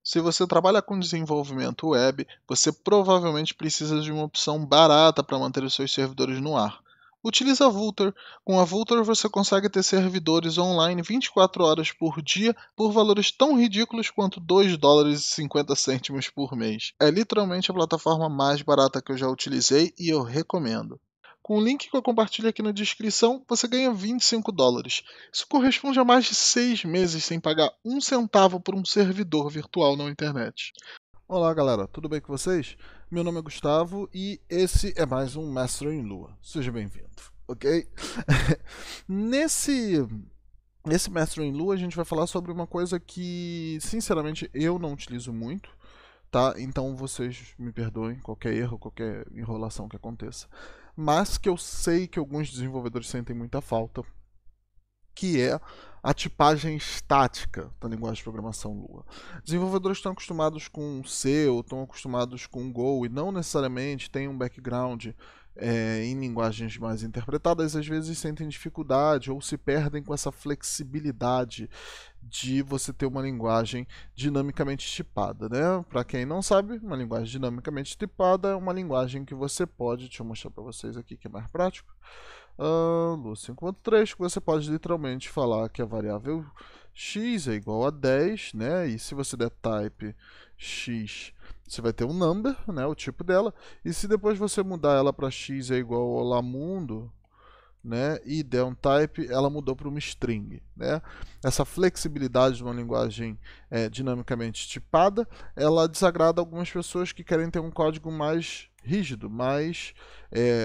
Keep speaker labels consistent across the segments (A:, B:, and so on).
A: Se você trabalha com desenvolvimento web, você provavelmente precisa de uma opção barata para manter os seus servidores no ar. Utilize a Vultr. Com a Vultr você consegue ter servidores online 24 horas por dia por valores tão ridículos quanto $2,50 por mês. É literalmente a plataforma mais barata que eu já utilizei e eu recomendo. Com o link que eu compartilho aqui na descrição, você ganha $25. Isso corresponde a mais de 6 meses sem pagar um centavo por um servidor virtual na internet.
B: Olá galera, tudo bem com vocês? Meu nome é Gustavo e esse é mais um Mestre em Lua. Seja bem-vindo, ok? nesse, nesse Mestre em Lua a gente vai falar sobre uma coisa que, sinceramente, eu não utilizo muito, tá? Então vocês me perdoem qualquer erro, qualquer enrolação que aconteça. Mas que eu sei que alguns desenvolvedores sentem muita falta, que é a tipagem estática da linguagem de programação Lua. Desenvolvedores estão acostumados com C ou estão acostumados com Go e não necessariamente têm um background em linguagens mais interpretadas, às vezes sentem dificuldade ou se perdem com essa flexibilidade de você ter uma linguagem dinamicamente tipada, né? Para quem não sabe, uma linguagem dinamicamente tipada é uma linguagem que você pode, deixa eu mostrar para vocês aqui que é mais prático, Lua 5.3, que você pode literalmente falar que a variável x é igual a 10, né? E se você der type x, você vai ter um number, né? O tipo dela. E se depois você mudar ela para x é igual a lamundo, né, e der um type, ela mudou para uma string, né? Essa flexibilidade de uma linguagem dinamicamente tipada, ela desagrada algumas pessoas que querem ter um código mais rígido, mais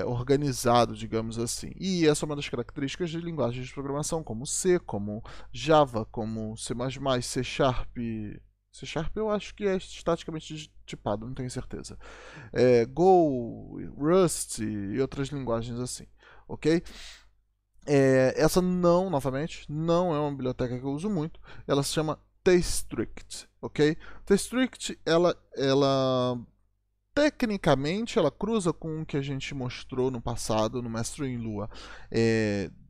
B: organizado, digamos assim. E essa é uma das características de linguagens de programação, como C, como Java, como C++, C Sharp. C Sharp eu acho que é estaticamente tipado, não tenho certeza. Go, Rust e outras linguagens assim, ok? Essa não, novamente, não é uma biblioteca que eu uso muito. Ela se chama Tstrict, ok? Tstrict, ela tecnicamente, ela cruza com o que a gente mostrou no passado, no Mestre em Lua,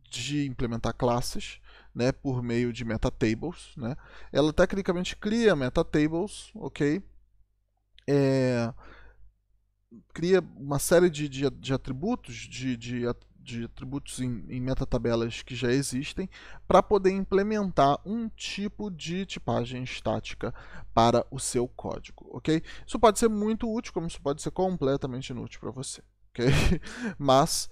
B: de implementar classes, né, por meio de metatables, né? Ela tecnicamente cria metatables, ok? Cria uma série de atributos, de atributos em metatabelas que já existem, para poder implementar um tipo de tipagem estática para o seu código, ok? Isso pode ser muito útil, como isso pode ser completamente inútil para você. Okay? Mas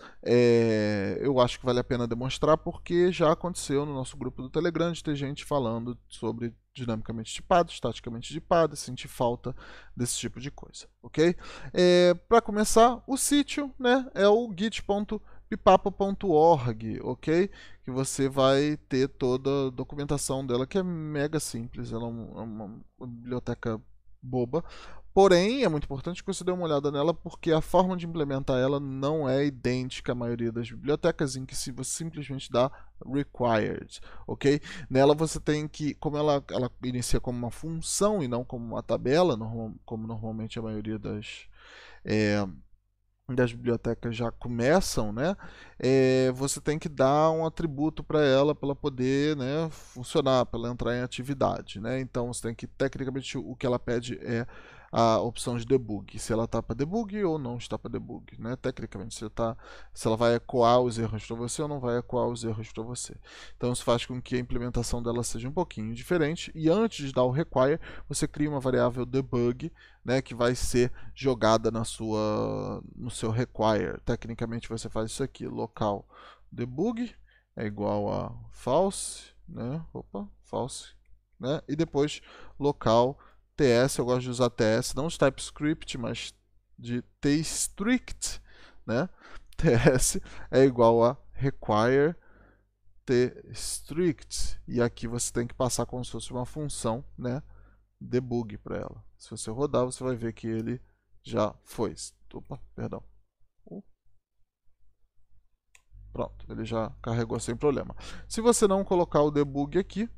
B: eu acho que vale a pena demonstrar porque já aconteceu no nosso grupo do Telegram de ter gente falando sobre dinamicamente tipado, estaticamente tipado, sentir falta desse tipo de coisa, ok? Para começar, o sítio, né, é o git.pipapo.org, ok? Que você vai ter toda a documentação dela, que é mega simples, ela é uma biblioteca boba. Porém, é muito importante que você dê uma olhada nela, porque a forma de implementar ela não é idêntica à maioria das bibliotecas, em que se você simplesmente dá required, ok? Nela você tem que, como ela inicia como uma função e não como uma tabela, como normalmente a maioria das bibliotecas já começam, né? Você tem que dar um atributo para ela poder, né, funcionar, para ela entrar em atividade, né? Então você tem que, tecnicamente, o que ela pede é a opção de debug, se ela está para debug ou não está para debug, né? Tecnicamente, se ela vai ecoar os erros para você ou não vai ecoar os erros para você. Então isso faz com que a implementação dela seja um pouquinho diferente. E antes de dar o require, você cria uma variável debug, né, que vai ser jogada no seu require. Tecnicamente você faz isso aqui, local debug é igual a false, né? Opa, false, né? E depois local TS, eu gosto de usar TS, não de TypeScript, mas de tstrict, né? TS é igual a require tstrict. E aqui você tem que passar como se fosse uma função, né? Debug para ela. Se você rodar, você vai ver que ele já foi. Opa, perdão. Pronto, ele já carregou sem problema. Se você não colocar o debug aqui,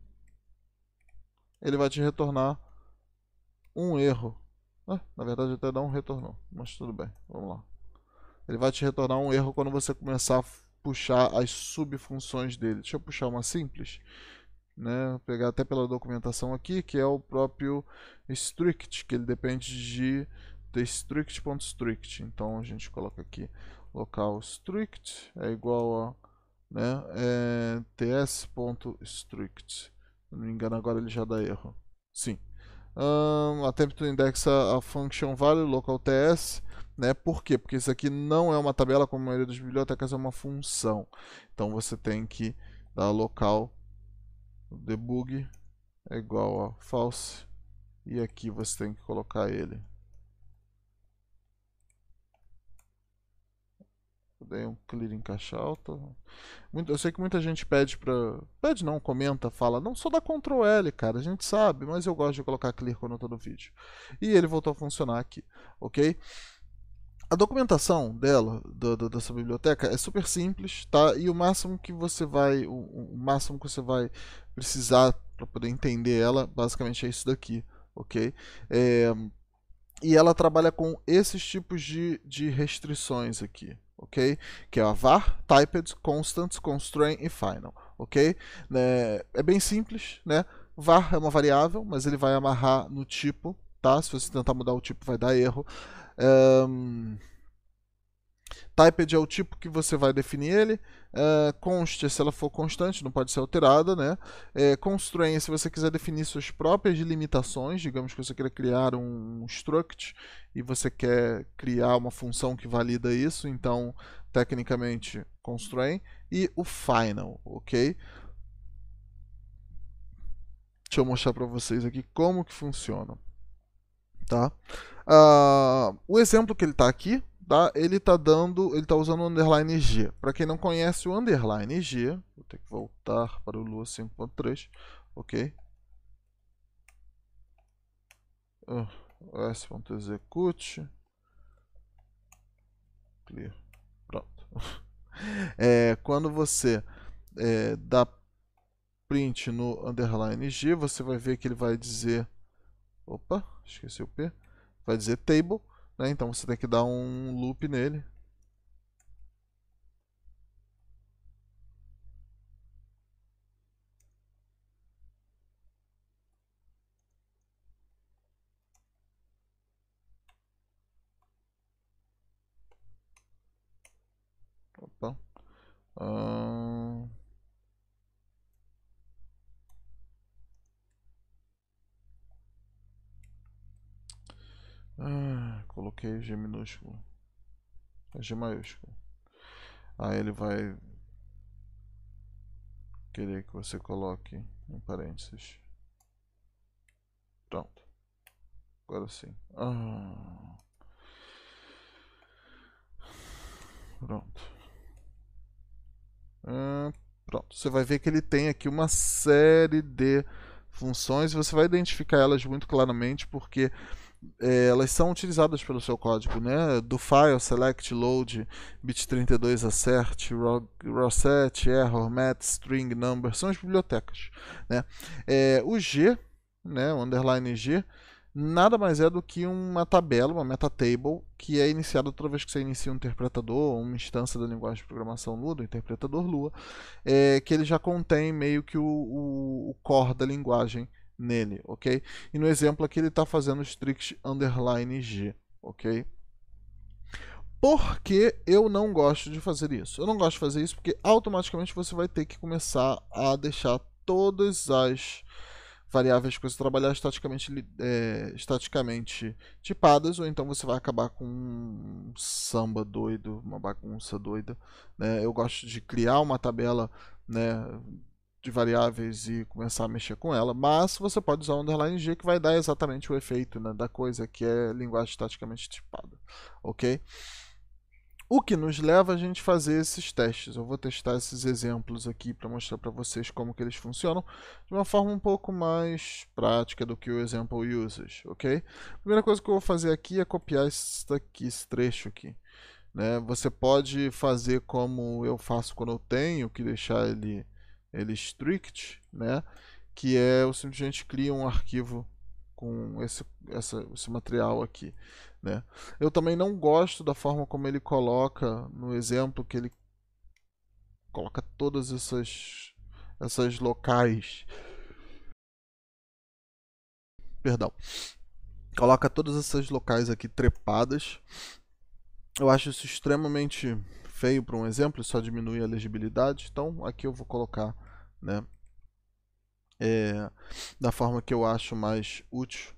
B: ele vai te retornar um erro. Na verdade, até não retornou, mas tudo bem, vamos lá. Ele vai te retornar um erro quando você começar a puxar as subfunções dele. Deixa eu puxar uma simples. né? Vou pegar até pela documentação aqui, que é o próprio strict, que ele depende de strict.strict. Então a gente coloca aqui local strict é igual a, né, ts.strict. Se não me engano, agora ele já dá erro. Sim. Attempt to index a function value local ts, né? Por quê? Porque isso aqui não é uma tabela, como a maioria das bibliotecas é uma função. Então você tem que dar local debug é igual a false e aqui você tem que colocar ele. Dei um clear em caixa alta. Eu sei que muita gente pede pra. Pede não, comenta, fala. Não só dá Ctrl L, cara. A gente sabe, mas eu gosto de colocar clear quando eu tô no vídeo. E ele voltou a funcionar aqui, ok? A documentação dela, dessa biblioteca, é super simples, tá? E o máximo que você vai, o máximo que você vai precisar para poder entender ela, basicamente é isso daqui, ok? E ela trabalha com esses tipos de restrições aqui, ok? Que é a var, typed, constant, constraint e final, ok? É bem simples, né? Var é uma variável, mas ele vai amarrar no tipo, tá? Se você tentar mudar o tipo, vai dar erro. Typed é o tipo que você vai definir ele. Const, se ela for constante, não pode ser alterada, né? Constraint, se você quiser definir suas próprias limitações, digamos que você queira criar um struct e você quer criar uma função que valida isso, então, tecnicamente, constraint. E o final, ok? Deixa eu mostrar para vocês aqui como que funciona, tá? O exemplo que ele está aqui, tá? Ele está usando o underline G. Para quem não conhece o underline G, vou ter que voltar para o Lua 5.3, ok? S.execute clear, pronto. Quando você dá print no underline G, você vai ver que ele vai dizer, opa, esqueci o P, vai dizer table, né? Então você tem que dar um loop nele. Opa. Coloquei G minúsculo. G maiúsculo. Aí ele vai querer que você coloque em parênteses. Pronto. Agora sim. Pronto. Pronto. Você vai ver que ele tem aqui uma série de funções e você vai identificar elas muito claramente porque elas são utilizadas pelo seu código, né? Do file, select, load, bit32, assert, raw set, error, mat, string, number, são as bibliotecas, né? O G, né, o underline G, nada mais é do que uma tabela, uma metatable, que é iniciada toda vez que você inicia um interpretador, uma instância da linguagem de programação Lua, do interpretador Lua, que ele já contém meio que o core da linguagem nele, ok? E no exemplo aqui ele está fazendo strict underline G, ok? Por que eu não gosto de fazer isso? Eu não gosto de fazer isso porque automaticamente você vai ter que começar a deixar todas as variáveis que você trabalhar estaticamente tipadas, ou então você vai acabar com um samba doido, uma bagunça doida, né? Eu gosto de criar uma tabela, né, de variáveis e começar a mexer com ela, mas você pode usar o underline G que vai dar exatamente o efeito, né, da coisa que é linguagem estaticamente tipada, ok? O que nos leva a gente fazer esses testes. Eu vou testar esses exemplos aqui para mostrar para vocês como que eles funcionam de uma forma um pouco mais prática do que o example usage, ok? A primeira coisa que eu vou fazer aqui é copiar esse trecho aqui. Né? Você pode fazer como eu faço quando eu tenho que deixar ele strict, né? Que é eu simplesmente crio um arquivo com esse material aqui. Né? Eu também não gosto da forma como ele coloca no exemplo, que ele coloca todas essas locais, perdão, coloca todas essas locais aqui trepadas. Eu acho isso extremamente feio para um exemplo, só diminui a legibilidade. Então aqui eu vou colocar, né, da forma que eu acho mais útil,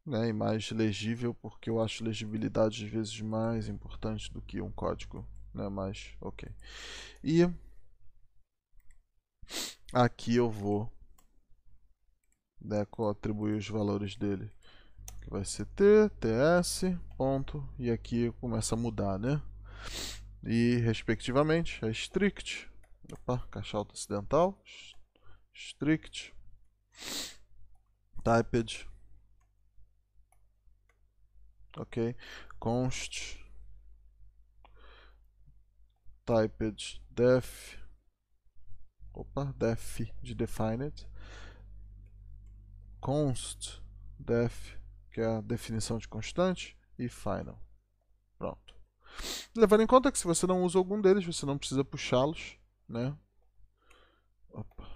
B: né, e mais legível, porque eu acho legibilidade às vezes mais importante do que um código, né, mais ok. E aqui eu vou, né, atribuir os valores dele, que vai ser t, ts, ponto, e aqui começa a mudar, né? E respectivamente é strict, opa, caixa alta ocidental, strict, typed, ok, const, typed def, opa, def de defined, const def, que é a definição de constante, e final. Pronto. Levando em conta que se você não usa algum deles, você não precisa puxá-los, né? Opa.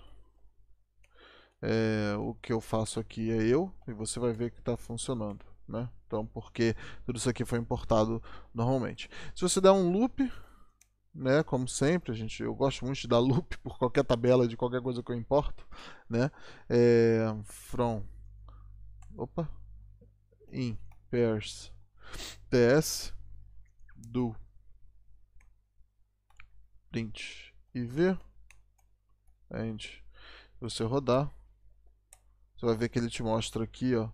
B: O que eu faço aqui é eu, e você vai ver que está funcionando, né? Então, porque tudo isso aqui foi importado normalmente. Se você der um loop, né, como sempre, eu gosto muito de dar loop por qualquer tabela de qualquer coisa que eu importo, né? From, opa, in pairs ts do print iv and você rodar, você vai ver que ele te mostra aqui, ó,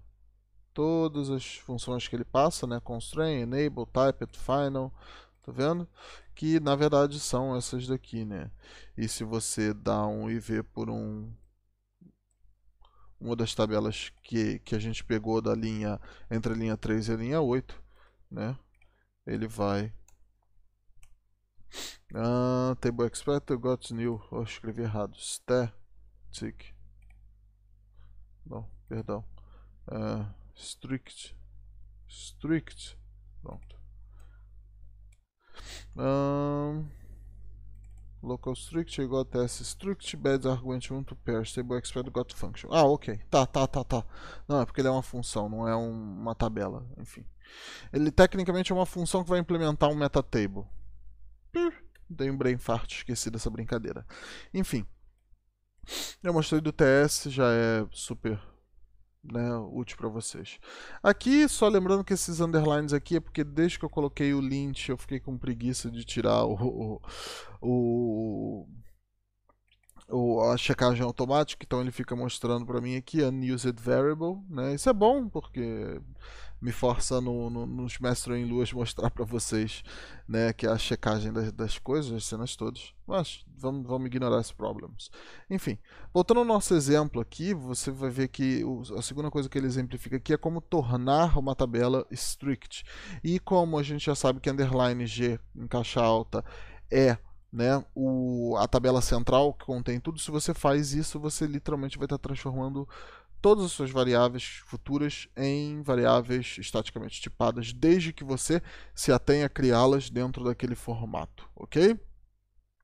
B: todas as funções que ele passa, né? Constrain, enable, typed, final, tá vendo? Que na verdade são essas daqui, né? E se você dá um IV por uma das tabelas que a gente pegou da linha entre a linha 3 e a linha 8, né? Ele vai table expected got new, eu escrevi errado, static, não, perdão, strict, pronto. Local strict got s strict bad argument 1 to pair stable expected got function. Ah, ok. Tá. Não, é porque ele é uma função, não é uma tabela. Enfim. Ele tecnicamente é uma função que vai implementar um metatable. Dei um brain fart, esqueci dessa brincadeira. Enfim. Eu mostrei do TS, já é super, né, útil para vocês. Aqui, só lembrando que esses underlines aqui é porque desde que eu coloquei o lint eu fiquei com preguiça de tirar a checagem automática, então ele fica mostrando para mim aqui unused variable, né? Isso é bom porque me força nos Mestre em Luas mostrar para vocês, né, que é a checagem das coisas, das cenas todas. Mas vamos ignorar esses problemas. Enfim, voltando ao nosso exemplo aqui, você vai ver que a segunda coisa que ele exemplifica aqui é como tornar uma tabela strict. E como a gente já sabe que underline G em caixa alta é, né, a tabela central que contém tudo, se você faz isso, você literalmente vai estar transformando todas as suas variáveis futuras em variáveis estaticamente tipadas, desde que você se atenha a criá-las dentro daquele formato, ok?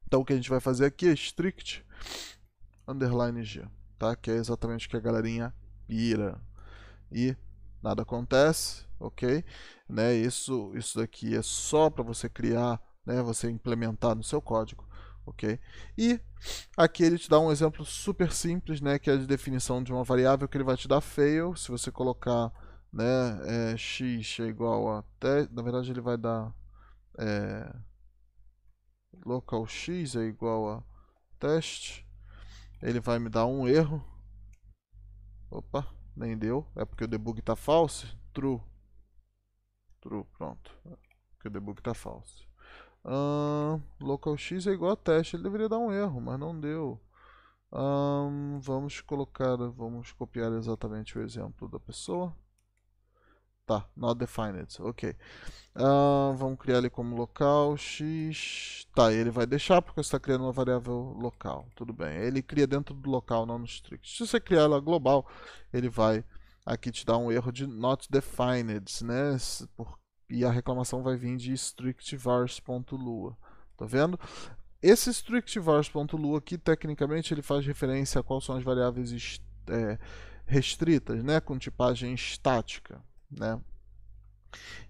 B: Então o que a gente vai fazer aqui é strict underline G, tá? Que é exatamente o que a galerinha pira. E nada acontece, ok? Né? Isso daqui é só para você criar, né? Você implementar no seu código, ok? E aqui ele te dá um exemplo super simples, né? Que é a definição de uma variável que ele vai te dar fail. Se você colocar, né, x é igual a na verdade ele vai dar local x é igual a teste. Ele vai me dar um erro. Opa, nem deu. É porque o debug está false. True, pronto. Porque o debug está false. Local x é igual a teste. Ele deveria dar um erro, mas não deu. Vamos copiar exatamente o exemplo da pessoa. Tá, not defined, ok. Vamos criar ele como local x. Tá, ele vai deixar porque você está criando uma variável local. Tudo bem. Ele cria dentro do local, não no strict. Se você criar ela global, ele vai aqui te dar um erro de not defined, né? E a reclamação vai vir de strict vars.lua. Tá vendo? Esse strict_var.lua aqui, tecnicamente, ele faz referência a quais são as variáveis restritas, né, com tipagem estática, né?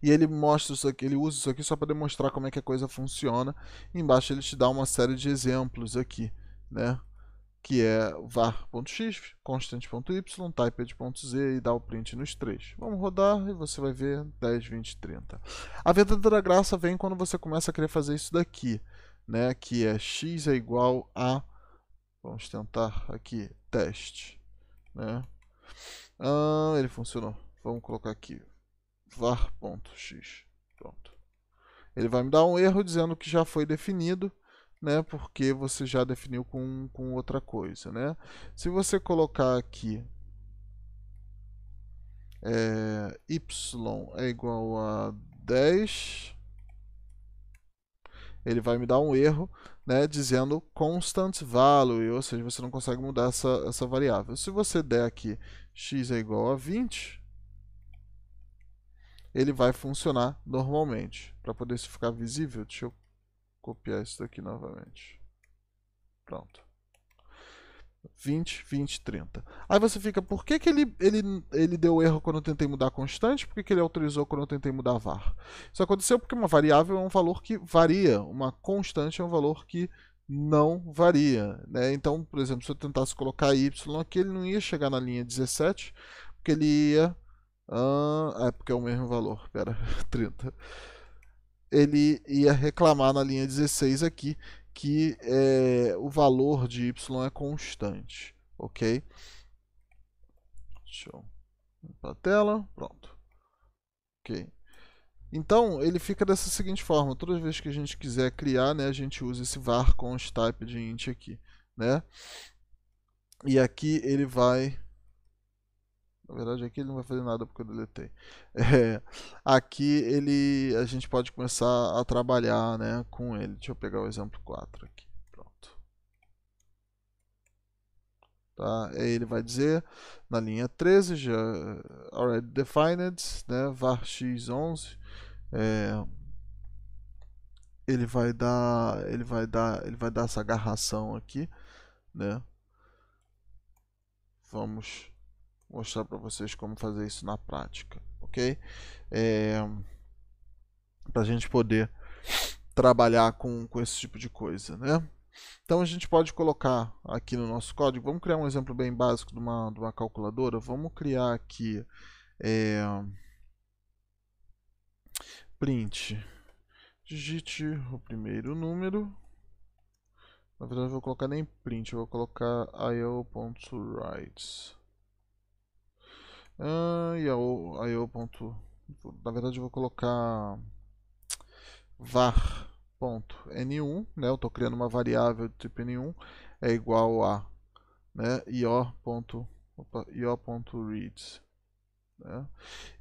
B: E ele mostra isso aqui, ele usa isso aqui só para demonstrar como é que a coisa funciona. Embaixo ele te dá uma série de exemplos aqui, né? Que é var.x, constant.y, typed.z e dá o print nos três. Vamos rodar e você vai ver 10, 20, 30. A verdadeira graça vem quando você começa a querer fazer isso daqui, né? Que é x é igual a, vamos tentar aqui, teste, né? Ele funcionou. Vamos colocar aqui var.x. Pronto. Ele vai me dar um erro dizendo que já foi definido, né? Porque você já definiu com outra coisa, né? Se você colocar aqui y é igual a 10, ele vai me dar um erro, né, dizendo constant value, ou seja, você não consegue mudar essa variável. Se você der aqui x é igual a 20, ele vai funcionar normalmente. Para poder isso ficar visível, deixa eu copiar isso daqui novamente. Pronto. 20, 20, 30. Aí você fica, por que, que ele deu erro quando eu tentei mudar a constante? Por que, que ele autorizou quando eu tentei mudar var? Isso aconteceu porque uma variável é um valor que varia, uma constante é um valor que não varia, né? Então, por exemplo, se eu tentasse colocar y aqui, ele não ia chegar na linha 17, porque ele ia... porque é o mesmo valor, pera, 30. Ele ia reclamar na linha 16 aqui, que o valor de y é constante, ok? Deixa eu limpar a tela, pronto. Ok. Então, ele fica dessa seguinte forma, todas as vezes que a gente quiser criar, né, a gente usa esse var const type de int aqui, né? E aqui ele vai... Na verdade, aqui ele não vai fazer nada porque eu deletei. Aqui a gente pode começar a trabalhar, né, com ele. Deixa eu pegar o exemplo 4 aqui. Pronto. Tá? Aí ele vai dizer, na linha 13, já already defined, né, var x11, ele vai dar essa agarração aqui, né? Vamos mostrar para vocês como fazer isso na prática, ok? Para a gente poder trabalhar com esse tipo de coisa, né? Então a gente pode colocar aqui no nosso código, vamos criar um exemplo bem básico de uma calculadora, vamos criar aqui print, digite o primeiro número, na verdade eu vou colocar nem print, eu vou colocar io.write. Na verdade eu vou colocar var.n1, né? Eu estou criando uma variável do tipo n1, é igual a, né, io.read, né?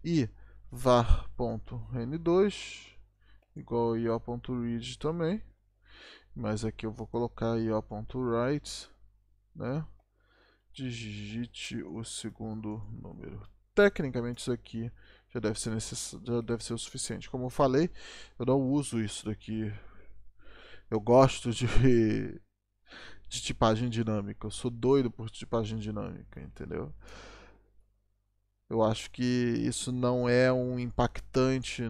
B: E var.n2 igual a io.read também, mas aqui eu vou colocar io.write, né? Digite o segundo número. Tecnicamente isso aqui já deve ser o suficiente. Como eu falei, eu não uso isso daqui. Eu gosto de tipagem dinâmica. Eu sou doido por tipagem dinâmica, entendeu? Eu acho que isso não é um impactante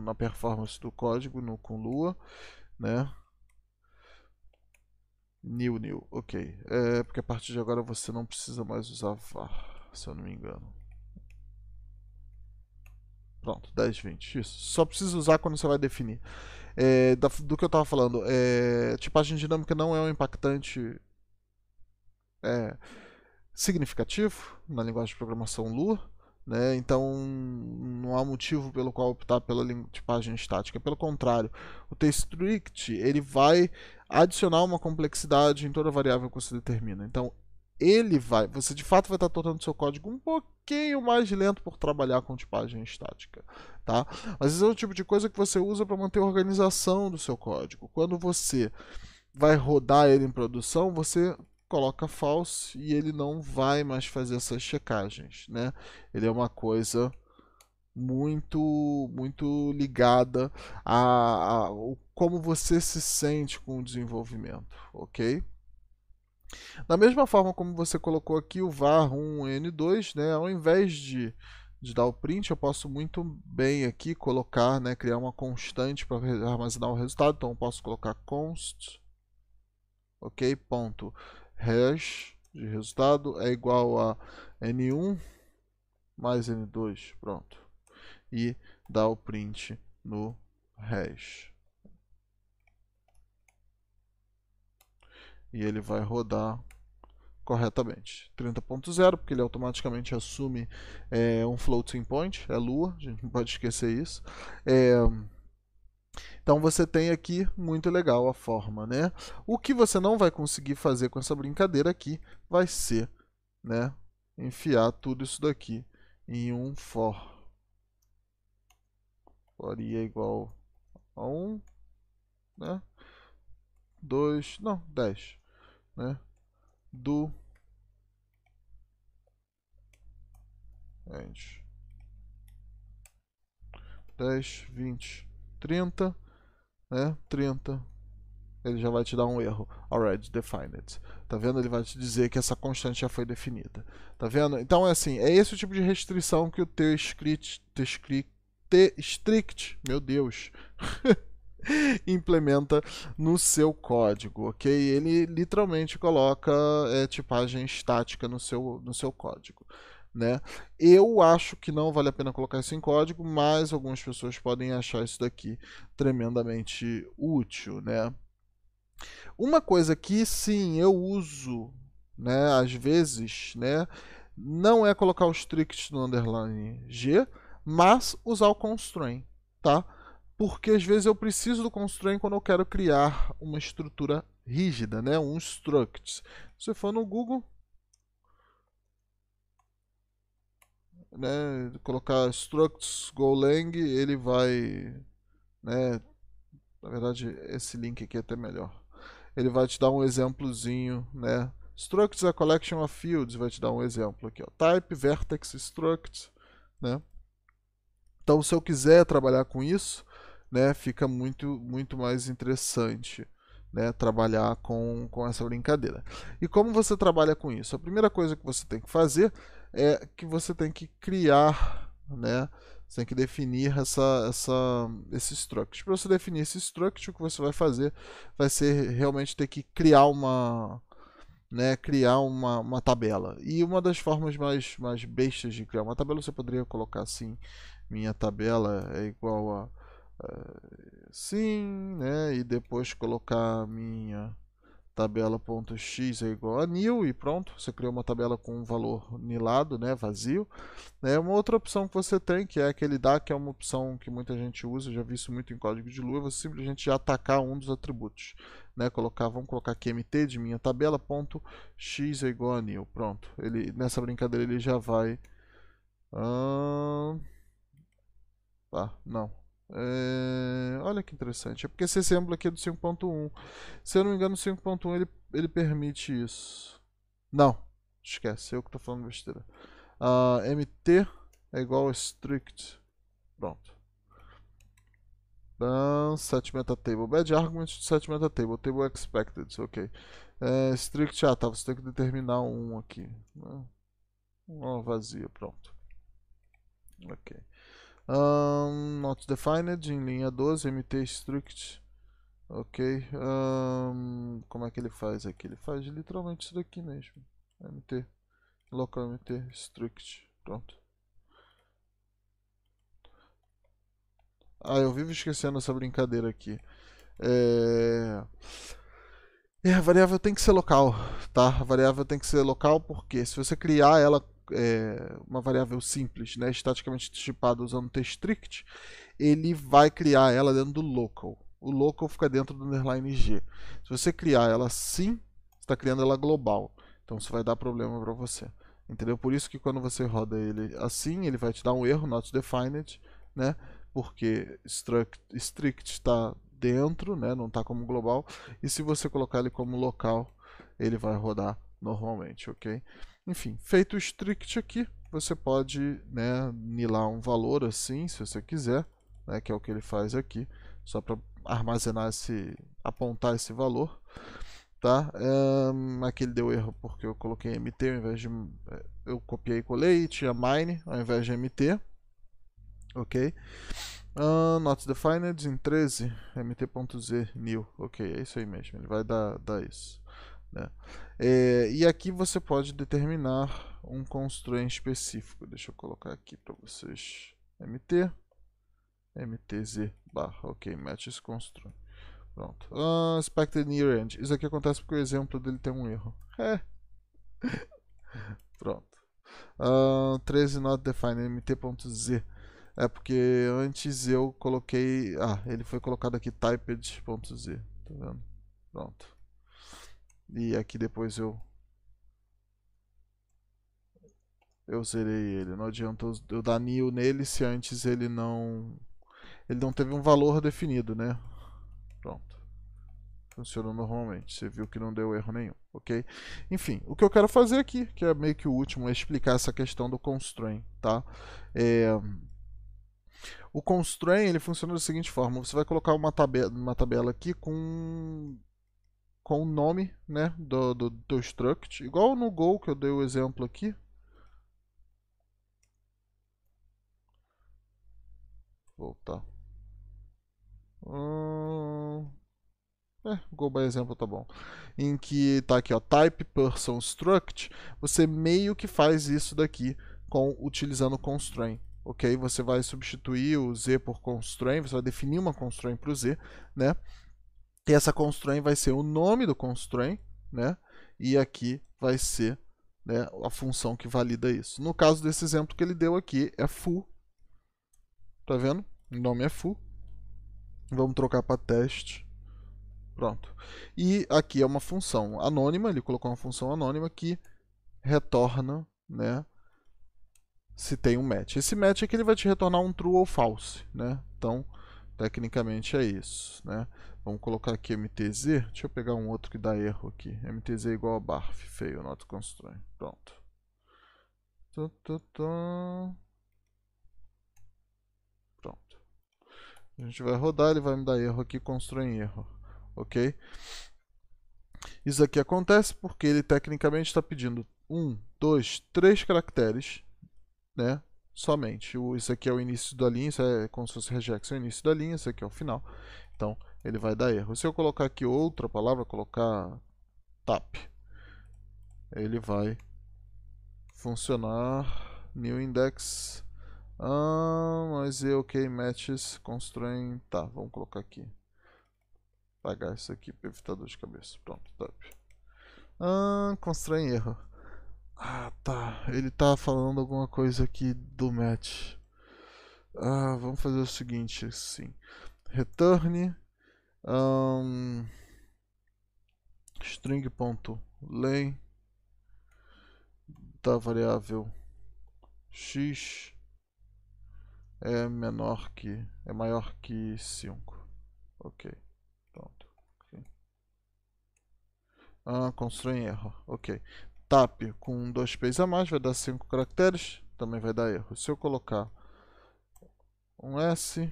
B: na performance do código com Lua, né? New, ok. Porque a partir de agora você não precisa mais usar var, se eu não me engano. Pronto, 10, 20. Isso. Só precisa usar quando você vai definir. Do que eu estava falando, tipagem dinâmica não é um impactante significativo na linguagem de programação Lua, né? Então não há motivo pelo qual optar pela tipagem estática. Pelo contrário, o tStrict ele vai adicionar uma complexidade em toda variável que você determina. Então você de fato vai estar tornando seu código um pouquinho mais lento por trabalhar com tipagem estática, tá? Mas esse é o tipo de coisa que você usa para manter a organização do seu código. Quando você vai rodar ele em produção, você coloca false e ele não vai mais fazer essas checagens, né? Ele é uma coisa muito ligada a como você se sente com o desenvolvimento, ok? Da mesma forma como você colocou aqui o var1n2, né, ao invés de dar o print, eu posso muito bem aqui colocar, né, criar uma constante para armazenar o resultado. Então eu posso colocar const, ok, ponto hash de resultado é igual a n1 mais n2, pronto, e dar o print no hash. E ele vai rodar corretamente. 30.0, porque ele automaticamente assume um floating point, é lua, a gente não pode esquecer isso. Então você tem aqui, muito legal a forma, né? O que você não vai conseguir fazer com essa brincadeira aqui vai ser, né, enfiar tudo isso daqui em um for. For i é igual a 1, né? 2, não, 10, né? Do end 10, 20, 30, né? 30, ele já vai te dar um erro. Already defined. Tá vendo? Ele vai te dizer que essa constante já foi definida. Tá vendo? Então é assim, é esse o tipo de restrição que o T-Strict, meu Deus, implementa no seu código, ok? Ele literalmente coloca tipagem estática no seu código. Né? Eu acho que não vale a pena colocar isso em código, mas algumas pessoas podem achar isso daqui tremendamente útil, né? Uma coisa que sim eu uso, né, às vezes, né, não é colocar o strict no underline G, mas usar o constraint, tá? Porque às vezes eu preciso do constraint quando eu quero criar uma estrutura rígida, né, um struct. Se você for no Google, né, colocar structs golang, ele vai, né, na verdade esse link aqui é até melhor. Ele vai te dar um exemplozinho, né? Structs a collection of fields, vai te dar um exemplo aqui, ó. Type, vertex, struct, né? Então, se eu quiser trabalhar com isso, né, fica muito mais interessante, né, trabalhar com essa brincadeira. E como você trabalha com isso? A primeira coisa que você tem que fazer é que você tem que criar, né, você tem que definir esse struct. Para você definir esse struct, o que você vai fazer vai ser realmente ter que criar uma tabela. E uma das formas mais bestas de criar uma tabela, você poderia colocar assim, minha tabela é igual a sim, né? E depois colocar minha tabela.x é igual a nil e pronto, você criou uma tabela com um valor nilado, né, vazio. Uma outra opção que você tem, que é aquele DA, que é uma opção que muita gente usa, eu já vi isso muito em código de Lua, você simplesmente atacar um dos atributos, né, vamos colocar aqui mt de minha tabela.x é igual a nil, pronto. Ele, nessa brincadeira ele já vai não. Olha que interessante. É porque esse exemplo aqui é do 5.1. Se eu não me engano, o 5.1 ele permite isso. Não, esquece, eu que estou falando besteira. mt é igual a strict. Pronto. Set metatable. Bad argument set metatable. Table expected. Ok. Strict, tá. Você tem que determinar um aqui. Vazio. Pronto. Ok. Not defined em linha 12, mt strict. Ok. Como é que ele faz aqui? Ele faz literalmente isso daqui mesmo. Mt. Local mt strict. Pronto. Eu vivo esquecendo essa brincadeira aqui. A variável tem que ser local, tá? A variável tem que ser local porque se você criar ela uma variável simples, né, estaticamente tipada usando tstrict, ele vai criar ela dentro do local. O local fica dentro do underline G. Se você criar ela assim, você está criando ela global. Então isso vai dar problema para você. Entendeu? Por isso que quando você roda ele assim, ele vai te dar um erro, not defined, né? Porque strict está dentro, né? Não está como global. E se você colocar ele como local, ele vai rodar normalmente, ok? Enfim, feito o strict aqui, você pode, né, nilar um valor assim, se você quiser, né, que é o que ele faz aqui, só para armazenar apontar esse valor, tá? Aqui ele deu erro porque eu coloquei MT ao invés de, eu copiei e colei e tinha mine ao invés de MT, ok? Not defined em 13, mt.z new, ok, é isso aí mesmo, ele vai dar isso, né? E aqui você pode determinar um constraint específico. Deixa eu colocar aqui para vocês. mtz barra, ok, matches constraint. Pronto. Expected near end. Isso aqui acontece porque o exemplo dele tem um erro. Pronto. 13 not defined mt.z. É porque antes eu coloquei. Ele foi colocado aqui typed.z. Tá vendo? Pronto. E aqui depois eu zerei ele. Não adianta eu dar new nele se antes ele não teve um valor definido, né? Pronto. Funcionou normalmente. Você viu que não deu erro nenhum, ok? Enfim, o que eu quero fazer aqui, que é meio que o último, é explicar essa questão do constraint, tá? O constraint ele funciona da seguinte forma: você vai colocar uma tabela aqui com o nome, né, do teu struct, igual no Go que eu dei o exemplo aqui. Voltar. Go by exemplo tá bom. Em que tá aqui, ó, type person struct, você meio que faz isso daqui utilizando constraint, ok? Você vai substituir o z por constraint, você vai definir uma constraint para o z, né? E essa constraint vai ser o nome do constraint, né? E aqui vai ser, né, a função que valida isso. No caso desse exemplo que ele deu aqui, é foo. Tá vendo? O nome é foo. Vamos trocar para teste. Pronto. E aqui é uma função anônima, ele colocou uma função anônima que retorna, né, se tem um match. Esse match é que ele vai te retornar um true ou false, né? Então, tecnicamente é isso, né? Vamos colocar aqui mtz. Deixa eu pegar um outro que dá erro aqui. mtz igual a barf, feio, not constraint. Pronto. Pronto. A gente vai rodar, ele vai me dar erro aqui, constraint erro, ok? Isso aqui acontece porque ele tecnicamente está pedindo 1, 2, 3 caracteres, né? Somente. Isso aqui é o início da linha, isso é como se fosse regex, é o início da linha, isso aqui é o final. Então, ele vai dar erro. Se eu colocar aqui outra palavra, colocar tap, ele vai funcionar. New index. Mas ok, matches, constraint. Tá, vamos colocar aqui. Apagar isso aqui para evitar dor de cabeça. Pronto, tap. Constraint erro. Tá. Ele tá falando alguma coisa aqui do match. Vamos fazer o seguinte, assim. Return string.len da variável x é maior que 5. Ok. Pronto. Okay. Constraint erro. Ok. Tap com 2 P's a mais vai dar 5 caracteres. Também vai dar erro. Se eu colocar um S,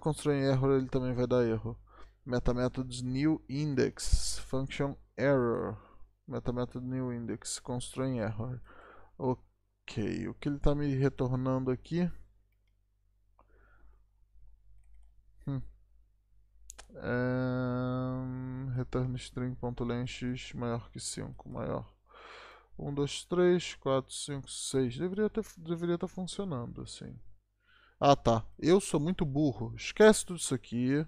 B: constraint error, ele também vai dar erro. Metamethods new index function error. Metametod new index constraint error. Ok, o que ele está me retornando aqui? Return string.len(x) maior que 5, maior. 1, 2, 3, 4, 5, 6. Deveria estar funcionando assim. Tá. Eu sou muito burro. Esquece tudo isso aqui.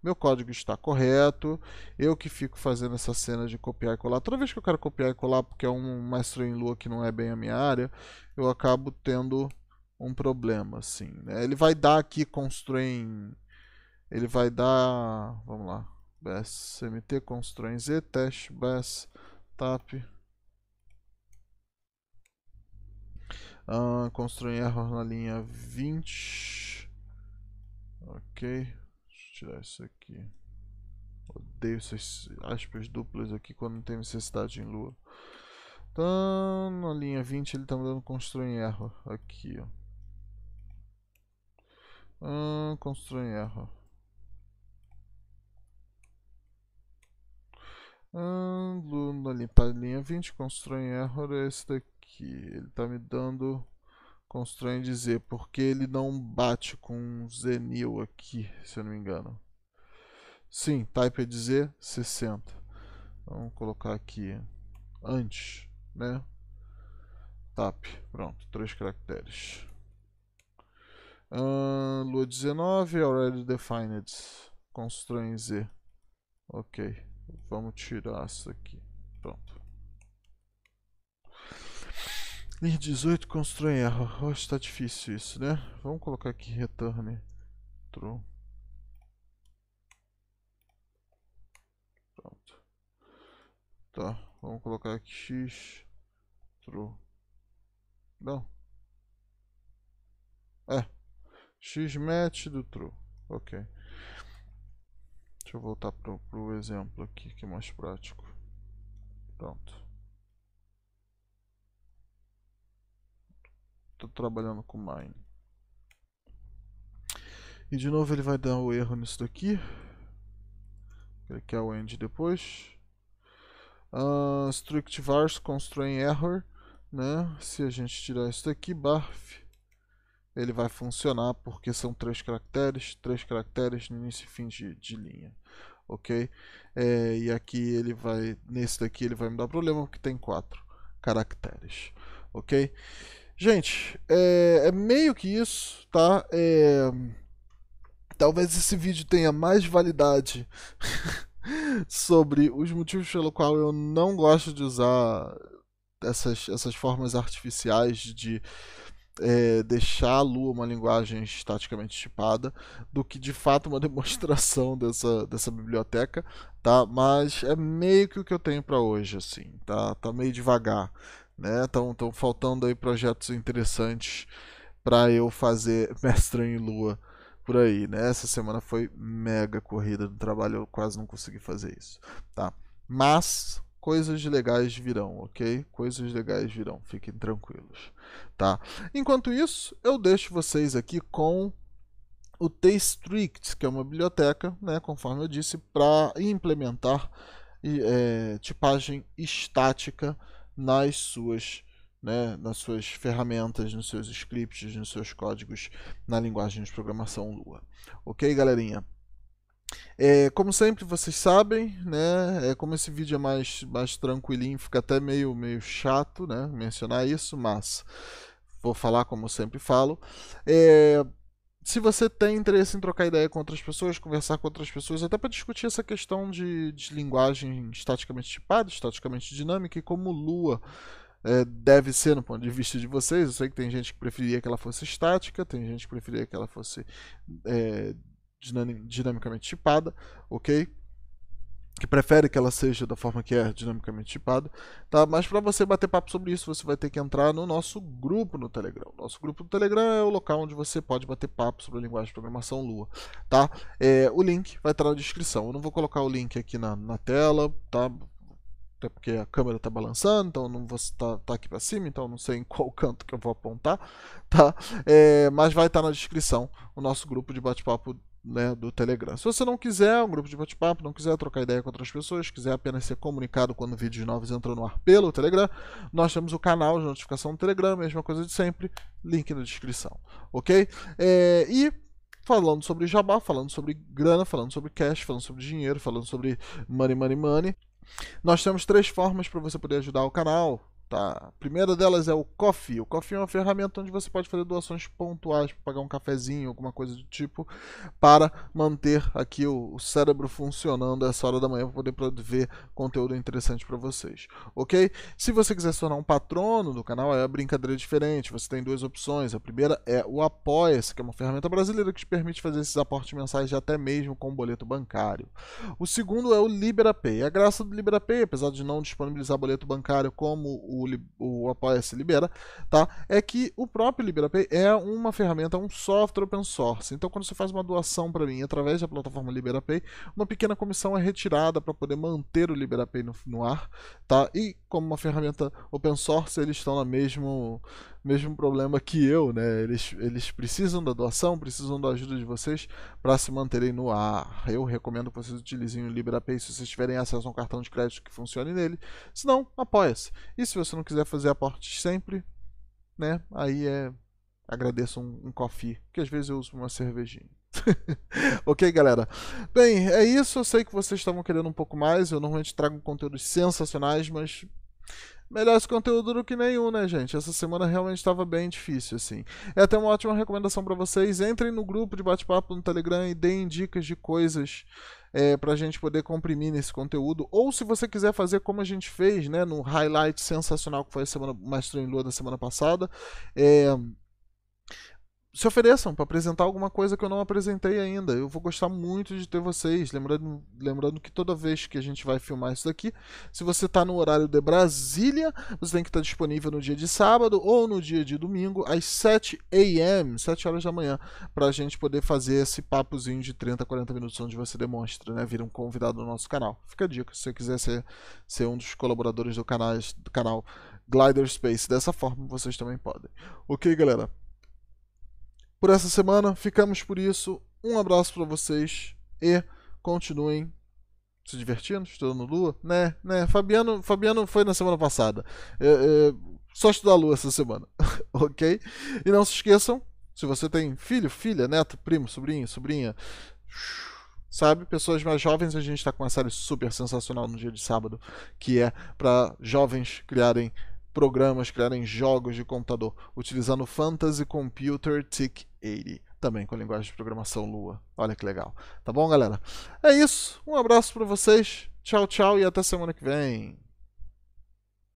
B: Meu código está correto. Eu que fico fazendo essa cena de copiar e colar. Toda vez que eu quero copiar e colar, porque é um mestre em Lua que não é bem a minha área, eu acabo tendo um problema, assim, né? Ele vai dar aqui constraint. Ele vai dar. Vamos lá. Bess mt constraint z teste bess tap. Constraint error na linha 20. Ok. Deixa eu tirar isso aqui. Odeio essas aspas duplas aqui quando não tem necessidade em Lua. Então, na linha 20 ele está me dando constrain error aqui, ó. Constrain error. Na linha 20, constrain error é esse daqui. Ele está me dando constrain dizer porque ele não bate com zenil aqui, se eu não me engano. Sim, type é dizer 60. Vamos colocar aqui antes, né? Tap, pronto, 3 caracteres. Lua 19, already defined, constrain Z. Ok, vamos tirar isso aqui, pronto. Linha 18, constrain error. Hoje está difícil isso, né? Vamos colocar aqui return true. Pronto. Tá, vamos colocar aqui x true. Não. X match do true. Ok. Deixa eu voltar pro exemplo aqui que é mais prático. Pronto. Estou trabalhando com mine. E de novo ele vai dar o erro nisso daqui. Ele quer o end depois. Strict vars constrain error, né? Se a gente tirar isso daqui, barf, ele vai funcionar porque são 3 caracteres no início e fim de linha, ok? E aqui ele vai, nesse daqui ele vai me dar problema porque tem 4 caracteres, ok? Gente, é meio que isso, tá? Talvez esse vídeo tenha mais validade sobre os motivos pelo qual eu não gosto de usar essas formas artificiais de deixar a Lua uma linguagem estaticamente tipada do que de fato uma demonstração dessa biblioteca, tá? Mas é meio que o que eu tenho para hoje, assim, tá meio devagar, né? Estão faltando aí projetos interessantes para eu fazer mestre em Lua por aí, né? Essa semana foi mega corrida do trabalho, eu quase não consegui fazer isso, tá? Mas coisas legais virão, ok? Coisas legais virão, fiquem tranquilos, tá? Enquanto isso, eu deixo vocês aqui com o Tstrict, que é uma biblioteca, né, conforme eu disse, para implementar tipagem estática nas suas ferramentas, nos seus scripts, nos seus códigos na linguagem de programação Lua. Ok, galerinha? Como sempre, vocês sabem, né? Como esse vídeo é mais tranquilinho, fica até meio chato, né? Mencionar isso, mas vou falar como eu sempre falo. Se você tem interesse em trocar ideia com outras pessoas, conversar com outras pessoas, até para discutir essa questão de linguagem estaticamente tipada, estaticamente dinâmica e como Lua deve ser no ponto de vista de vocês. Eu sei que tem gente que preferia que ela fosse estática, tem gente que preferia que ela fosse dinamicamente tipada, ok? Que prefere que ela seja da forma que é, dinamicamente tipada, tá? Mas para você bater papo sobre isso, você vai ter que entrar no nosso grupo no Telegram. Nosso grupo no Telegram é o local onde você pode bater papo sobre a linguagem de programação Lua, tá? O link vai estar na descrição. Eu não vou colocar o link aqui na tela, tá? Até porque a câmera está balançando, então não vou estar aqui para cima, então não sei em qual canto que eu vou apontar, tá? Mas vai estar na descrição o nosso grupo de bate-papo, né, do Telegram. Se você não quiser um grupo de bate-papo, não quiser trocar ideia com outras pessoas, quiser apenas ser comunicado quando vídeos novos entram no ar pelo Telegram, nós temos o canal de notificação do Telegram, mesma coisa de sempre, link na descrição, ok? E falando sobre jabá, falando sobre grana, falando sobre cash, falando sobre dinheiro, falando sobre money, nós temos 3 formas para você poder ajudar o canal. Tá? A primeira delas é o Ko-fi. O Ko-fi é uma ferramenta onde você pode fazer doações pontuais para pagar um cafezinho, alguma coisa do tipo, para manter aqui o cérebro funcionando essa hora da manhã para poder prover conteúdo interessante para vocês, ok? Se você quiser se tornar um patrono do canal, é a brincadeira diferente. Você tem 2 opções. A primeira é o Apoia-se, que é uma ferramenta brasileira que te permite fazer esses aportes mensais de até mesmo com um boleto bancário. O segundo é o LiberaPay. A graça do LiberaPay, apesar de não disponibilizar boleto bancário como o o Apoia-se libera, tá? É que o próprio LiberaPay é uma ferramenta, um software open source. Então, quando você faz uma doação para mim através da plataforma LiberaPay, uma pequena comissão é retirada para poder manter o LiberaPay no ar, tá? E como uma ferramenta open source, eles estão no mesmo problema que eu, né? Eles precisam da doação, precisam da ajuda de vocês para se manterem no ar. Eu recomendo que vocês utilizem o LiberaPay se vocês tiverem acesso a um cartão de crédito que funcione nele. Se não, apoia-se. E se você não quiser fazer aportes sempre, né? Aí agradeço um coffee, que às vezes eu uso uma cervejinha. Ok, galera? Bem, é isso. Eu sei que vocês estavam querendo um pouco mais. Eu normalmente trago conteúdos sensacionais, mas melhor esse conteúdo do que nenhum, né, gente? Essa semana realmente estava bem difícil, assim. É até uma ótima recomendação para vocês. Entrem no grupo de bate-papo no Telegram e deem dicas de coisas para a gente poder comprimir nesse conteúdo. Ou se você quiser fazer como a gente fez, né, no highlight sensacional que foi o Mestre em Lua da semana passada, se ofereçam para apresentar alguma coisa que eu não apresentei ainda. Eu vou gostar muito de ter vocês. Lembrando que toda vez que a gente vai filmar isso daqui, se você está no horário de Brasília, você tem que estar disponível no dia de sábado ou no dia de domingo, às 7 a.m., 7 horas da manhã, para a gente poder fazer esse papozinho de 30, 40 minutos onde você demonstra, né? Vira um convidado do nosso canal. Fica a dica, se você quiser ser um dos colaboradores do canal Glider Space dessa forma, vocês também podem. Ok, galera? Por essa semana, ficamos por isso. Um abraço para vocês e continuem se divertindo, estudando Lua, né? Fabiano foi na semana passada. Só estudar Lua essa semana, ok? E não se esqueçam, se você tem filho, filha, neto, primo, sobrinho, sobrinha, sabe, pessoas mais jovens, a gente está com uma série super sensacional no dia de sábado, que é para jovens criarem programas, criarem jogos de computador, utilizando Fantasy Computer TIC 80, também com linguagem de programação Lua. Olha que legal. Tá bom, galera? É isso. Um abraço para vocês. Tchau, tchau e até semana que vem.